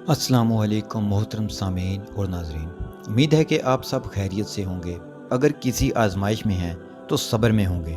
السلام علیکم محترم سامعین اور ناظرین، امید ہے کہ آپ سب خیریت سے ہوں گے۔ اگر کسی آزمائش میں ہیں تو صبر میں ہوں گے۔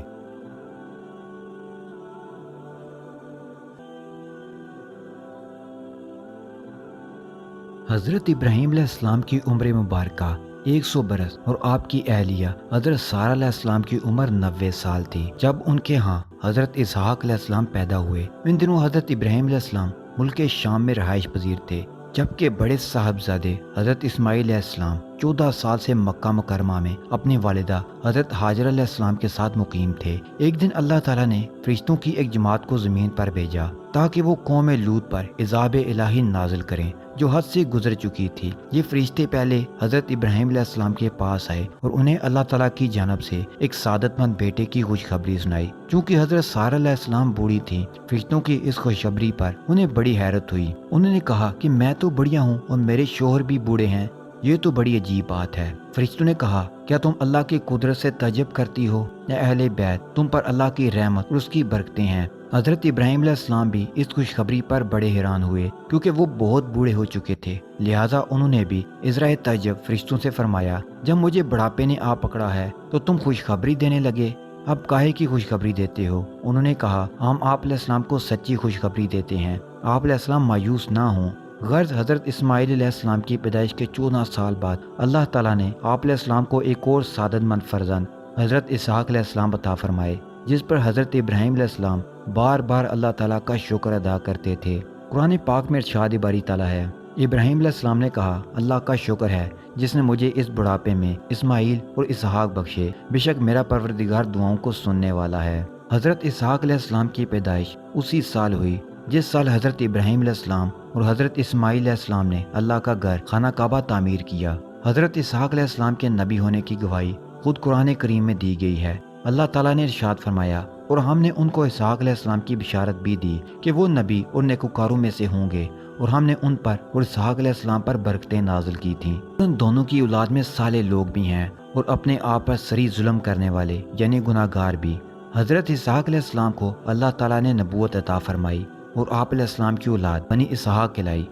حضرت ابراہیم علیہ السلام کی عمر مبارکہ 100 برس اور آپ کی اہلیہ حضرت سارہ علیہ السلام کی عمر 90 سال تھی جب ان کے ہاں حضرت اسحاق علیہ السلام پیدا ہوئے۔ ان دنوں حضرت ابراہیم علیہ السلام ملک شام میں رہائش پذیر تھے، جبکہ بڑے صاحبزادے حضرت اسماعیل علیہ السلام 14 سال سے مکہ مکرمہ میں اپنی والدہ حضرت ہاجرہ علیہ السلام کے ساتھ مقیم تھے۔ ایک دن اللہ تعالیٰ نے فرشتوں کی ایک جماعت کو زمین پر بھیجا تاکہ وہ قوم لوط پر عذاب الہی نازل کریں جو حد سے گزر چکی تھی۔ یہ فرشتے پہلے حضرت ابراہیم علیہ السلام کے پاس آئے اور انہیں اللہ تعالیٰ کی جانب سے ایک سعادت مند بیٹے کی خوشخبری سنائی۔ چونکہ حضرت سارہ علیہ السلام بوڑھی تھی، فرشتوں کی اس خوشخبری پر انہیں بڑی حیرت ہوئی۔ انہوں نے کہا کہ میں تو بڑھیا ہوں اور میرے شوہر بھی بوڑھے ہیں، یہ تو بڑی عجیب بات ہے۔ فرشتوں نے کہا، کیا تم اللہ کی قدرت سے تعجب کرتی ہو؟ یا اہل بیت، تم پر اللہ کی رحمت اور اس کی برکتیں ہیں۔ حضرت ابراہیم علیہ السلام بھی اس خوشخبری پر بڑے حیران ہوئے، کیونکہ وہ بہت بوڑھے ہو چکے تھے، لہٰذا انہوں نے بھی اظہار تعجب فرشتوں سے فرمایا، جب مجھے بڑھاپے نے آ پکڑا ہے تو تم خوشخبری دینے لگے، اب کاہے کی خوشخبری دیتے ہو؟ انہوں نے کہا، ہم آپ علیہ السلام کو سچی خوشخبری دیتے ہیں، آپ علیہ السلام مایوس نہ ہوں۔ غرض حضرت اسماعیل علیہ السلام کی پیدائش کے 14 سال بعد اللہ تعالیٰ نے آپ علیہ السلام کو ایک اور سعادت مند فرزند حضرت اسحاق علیہ السلام عطا فرمائے، جس پر حضرت ابراہیم علیہ السلام بار بار اللہ تعالیٰ کا شکر ادا کرتے تھے۔ قرآن پاک میں ارشاد باری تعالیٰ ہے، ابراہیم علیہ السلام نے کہا، اللہ کا شکر ہے جس نے مجھے اس بڑھاپے میں اسماعیل اور اسحاق بخشے، بے شک میرا پروردگار دعاؤں کو سننے والا ہے۔ حضرت اسحاق علیہ السلام کی پیدائش اسی سال ہوئی جس سال حضرت ابراہیم علیہ السلام اور حضرت اسماعیل علیہ السلام نے اللہ کا گھر خانہ کعبہ تعمیر کیا۔ حضرت اسحاق علیہ السلام کے نبی ہونے کی گواہی خود قرآن کریم میں دی گئی ہے۔ اللہ تعالیٰ نے ارشاد فرمایا، اور ہم نے ان کو اسحاق علیہ السلام کی بشارت بھی دی کہ وہ نبی اور نیکوکاروں میں سے ہوں گے، اور ہم نے ان پر اور اسحاق علیہ السلام پر برکتیں نازل کی تھیں۔ ان دونوں کی اولاد میں صالح لوگ بھی ہیں اور اپنے آپ پر سری ظلم کرنے والے یعنی گناہ گار بھی۔ حضرت اسحاق علیہ السلام کو اللہ تعالیٰ نے نبوت عطا فرمائی اور آپ علیہ السلام کی اولاد بنی اسحاق کہلائی۔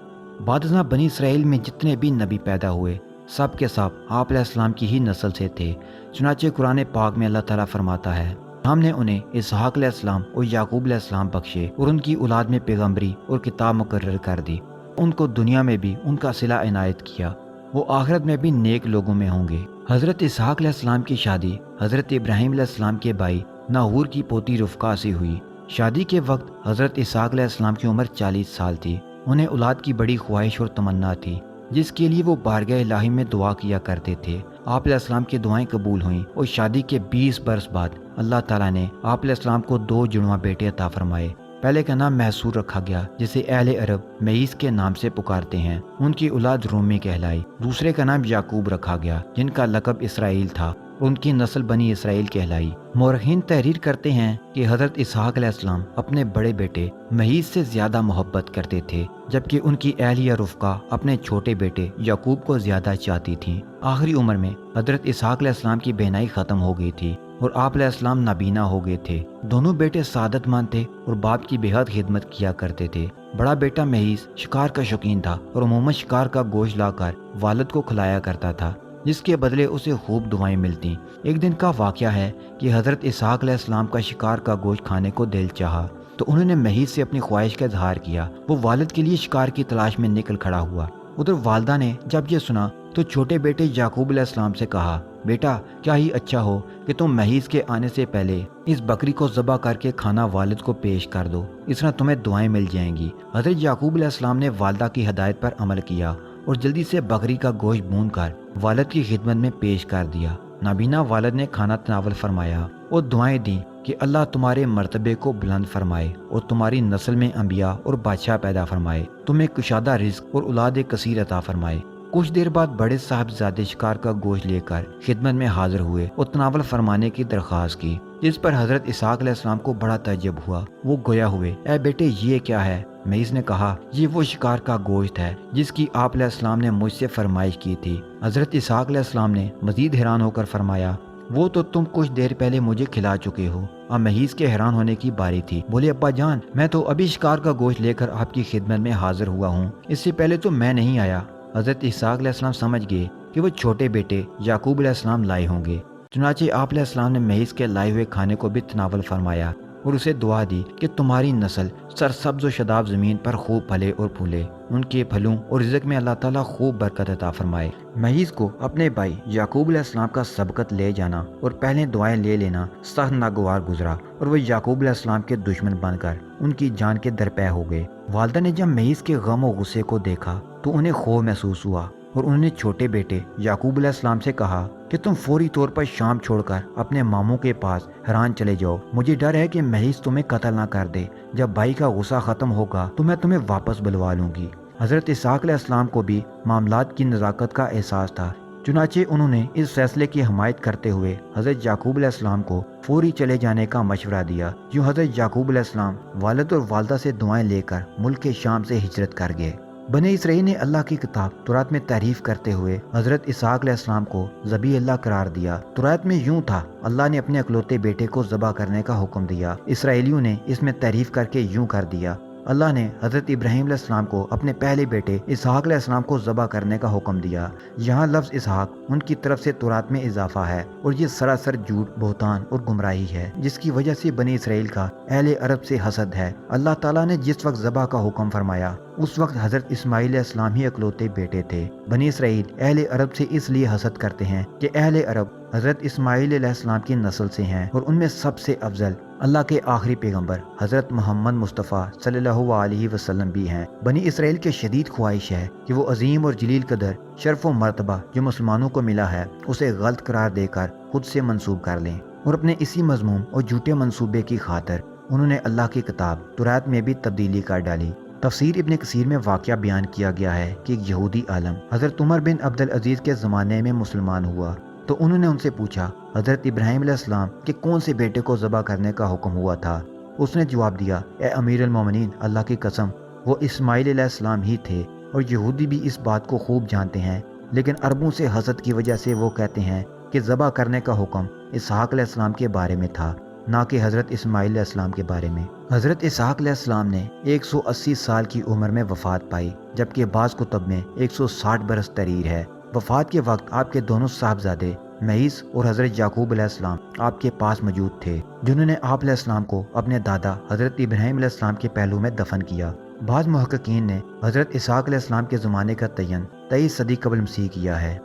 بعد ازاں بنی اسرائیل میں جتنے بھی نبی پیدا ہوئے سب کے سب آپ علیہ السلام کی ہی نسل سے تھے۔ چنانچہ قرآن پاک میں اللہ تعالیٰ فرماتا ہے، ہم نے انہیں اسحاق علیہ السلام اور یعقوب علیہ السلام بخشے اور ان کی اولاد میں پیغمبری اور کتاب مقرر کر دی، ان کو دنیا میں بھی ان کا صلہ عنایت کیا، وہ آخرت میں بھی نیک لوگوں میں ہوں گے۔ حضرت اسحاق علیہ السلام کی شادی حضرت ابراہیم علیہ السلام کے بھائی ناہور کی پوتی رفقہ سے ہوئی۔ شادی کے وقت حضرت اسحاق علیہ السلام کی عمر 40 سال تھی۔ انہیں اولاد کی بڑی خواہش اور تمنا تھی، جس کے لیے وہ بارگاہ الہی میں دعا کیا کرتے تھے۔ آپ علیہ السلام کی دعائیں قبول ہوئیں اور شادی کے 20 برس بعد اللہ تعالیٰ نے آپ علیہ السلام کو 2 جڑواں بیٹے عطا فرمائے۔ پہلے کا نام محسور رکھا گیا، جسے اہل عرب معیز کے نام سے پکارتے ہیں، ان کی اولاد رومی کہلائی۔ دوسرے کا نام یعقوب رکھا گیا، جن کا لقب اسرائیل تھا، اور ان کی نسل بنی اسرائیل کہلائی۔ مورخین تحریر کرتے ہیں کہ حضرت اسحاق علیہ السلام اپنے بڑے بیٹے مہیز سے زیادہ محبت کرتے تھے، جبکہ ان کی اہلیہ رفقہ اپنے چھوٹے بیٹے یعقوب کو زیادہ چاہتی تھیں۔ آخری عمر میں حضرت اسحاق علیہ السلام کی بینائی ختم ہو گئی تھی اور آپ علیہ السلام نابینا ہو گئے تھے۔ دونوں بیٹے سعادت مند تھے اور باپ کی بے حد خدمت کیا کرتے تھے۔ بڑا بیٹا مہیز شکار کا شوقین تھا اور عموماً شکار کا گوشت لا کر والد کو کھلایا کرتا تھا، جس کے بدلے اسے خوب دعائیں ملتی۔ ایک دن کا واقعہ ہے کہ حضرت اسحاق علیہ السلام کا شکار کا گوشت کھانے کو دل چاہا، تو انہوں نے مہیز سے اپنی خواہش کا اظہار کیا۔ وہ والد کے لیے شکار کی تلاش میں نکل کھڑا ہوا۔ ادھر والدہ نے جب یہ سنا تو چھوٹے بیٹے یعقوب علیہ السلام سے کہا، بیٹا کیا ہی اچھا ہو کہ تم مہیز کے آنے سے پہلے اس بکری کو ذبح کر کے کھانا والد کو پیش کر دو، اس طرح تمہیں دعائیں مل جائیں گی۔ حضرت یعقوب علیہ السلام نے والدہ کی ہدایت پر عمل کیا اور جلدی سے بکری کا گوشت بھون کر والد کی خدمت میں پیش کر دیا۔ نابینا والد نے کھانا تناول فرمایا اور دعائیں دیں کہ اللہ تمہارے مرتبے کو بلند فرمائے اور تمہاری نسل میں انبیاء اور بادشاہ پیدا فرمائے، تمہیں کشادہ رزق اور اولاد کثیر عطا فرمائے۔ کچھ دیر بعد بڑے صاحبزادے شکار کا گوشت لے کر خدمت میں حاضر ہوئے اور تناول فرمانے کی درخواست کی، جس پر حضرت اسحاق علیہ السلام کو بڑا تعجب ہوا۔ وہ گویا ہوئے، اے بیٹے یہ کیا ہے؟ مئیز نے کہا، یہ وہ شکار کا گوشت ہے جس کی آپ علیہ السلام نے مجھ سے فرمائش کی تھی۔ حضرت اسحاق علیہ السلام نے مزید حیران ہو کر فرمایا، وہ تو تم کچھ دیر پہلے مجھے کھلا چکے ہو۔ اب مہیز کے حیران ہونے کی باری تھی۔ بولے ابا جان، میں تو ابھی شکار کا گوشت لے کر آپ کی خدمت میں حاضر ہوا ہوں، اس سے پہلے تو میں نہیں آیا۔ حضرت اسحاق علیہ السلام سمجھ گئے کہ وہ چھوٹے بیٹے یعقوب علیہ السلام لائے ہوں گے، چنانچہ آپ علیہ السلام نے مہیز کے لائے ہوئے کھانے کو بھی تناول فرمایا اور اسے دعا دی کہ تمہاری نسل سرسبز و شاداب زمین پر خوب پھلے اور پھولے، ان کے پھلوں اور رزق میں اللہ تعالیٰ خوب برکت عطا فرمائے۔ مہیز کو اپنے بھائی یعقوب علیہ السلام کا سبقت لے جانا اور پہلے دعائیں لے لینا سخت ناگوار گزرا اور وہ یعقوب علیہ السلام کے دشمن بن کر ان کی جان کے درپے ہو گئے۔ والدہ نے جب مہیز کے غم و غصے کو دیکھا تو انہیں خوف محسوس ہوا اور انہوں نے چھوٹے بیٹے یعقوب علیہ السلام سے کہا کہ تم فوری طور پر شام چھوڑ کر اپنے ماموں کے پاس حران چلے جاؤ، مجھے ڈر ہے کہ مہیز تمہیں قتل نہ کر دے، جب بھائی کا غصہ ختم ہوگا تو میں تمہیں واپس بلوا لوں گی۔ حضرت اسحاق علیہ السلام کو بھی معاملات کی نزاکت کا احساس تھا، چنانچہ انہوں نے اس فیصلے کی حمایت کرتے ہوئے حضرت یعقوب علیہ السلام کو فوری چلے جانے کا مشورہ دیا۔ یوں حضرت یعقوب علیہ السلام والد اور والدہ سے دعائیں لے کر ملک شام سے ہجرت کر گئے۔ بنی اسرائیل نے اللہ کی کتاب تورات میں تعریف کرتے ہوئے حضرت اسحاق علیہ السلام کو ذبیح اللہ قرار دیا۔ تورات میں یوں تھا، اللہ نے اپنے اکلوتے بیٹے کو ذبح کرنے کا حکم دیا۔ اسرائیلیوں نے اس میں تعریف کر کے یوں کر دیا، اللہ نے حضرت ابراہیم علیہ السلام کو اپنے پہلے بیٹے اسحاق علیہ السلام کو ذبح کرنے کا حکم دیا۔ یہاں لفظ اسحاق ان کی طرف سے تورات میں اضافہ ہے اور یہ سراسر جھوٹ، بہتان اور گمراہی ہے، جس کی وجہ سے بنی اسرائیل کا اہل عرب سے حسد ہے۔ اللہ تعالیٰ نے جس وقت ذبح کا حکم فرمایا اس وقت حضرت اسماعیل علیہ السلام ہی اکلوتے بیٹے تھے۔ بنی اسرائیل اہل عرب سے اس لیے حسد کرتے ہیں کہ اہل عرب حضرت اسماعیل علیہ السلام کی نسل سے ہیں اور ان میں سب سے افضل اللہ کے آخری پیغمبر حضرت محمد مصطفیٰ صلی اللہ علیہ وسلم بھی ہیں۔ بنی اسرائیل کے شدید خواہش ہے کہ وہ عظیم اور جلیل قدر شرف و مرتبہ جو مسلمانوں کو ملا ہے اسے غلط قرار دے کر خود سے منسوب کر لیں، اور اپنے اسی مضمون اور جھوٹے منصوبے کی خاطر انہوں نے اللہ کی کتاب تورات میں بھی تبدیلی کر ڈالی۔ تفسیر ابن کثیر میں واقعہ بیان کیا گیا ہے کہ ایک یہودی عالم حضرت عمر بن عبدالعزیز کے زمانے میں مسلمان ہوا تو انہوں نے ان سے پوچھا حضرت ابراہیم علیہ السلام کے کون سے بیٹے کو ذبح کرنے کا حکم ہوا تھا؟ اس نے جواب دیا، اے امیر المومنین، اللہ کی قسم وہ اسماعیل علیہ السلام ہی تھے، اور یہودی بھی اس بات کو خوب جانتے ہیں، لیکن عربوں سے حسد کی وجہ سے وہ کہتے ہیں کہ ذبح کرنے کا حکم اسحاق علیہ السلام کے بارے میں تھا، نہ کہ حضرت اسماعیل علیہ السلام کے بارے میں۔ حضرت اسحاق علیہ السلام نے 180 سال کی عمر میں وفات پائی، جبکہ بعض کتب میں 160 برس تحریر ہے۔ وفات کے وقت آپ کے دونوں صاحبزادے مہیز اور حضرت یعقوب علیہ السلام آپ کے پاس موجود تھے، جنہوں نے آپ علیہ السلام کو اپنے دادا حضرت ابراہیم علیہ السلام کے پہلو میں دفن کیا۔ بعض محققین نے حضرت اسحاق علیہ السلام کے زمانے کا تعین 23 صدی قبل مسیح کیا ہے۔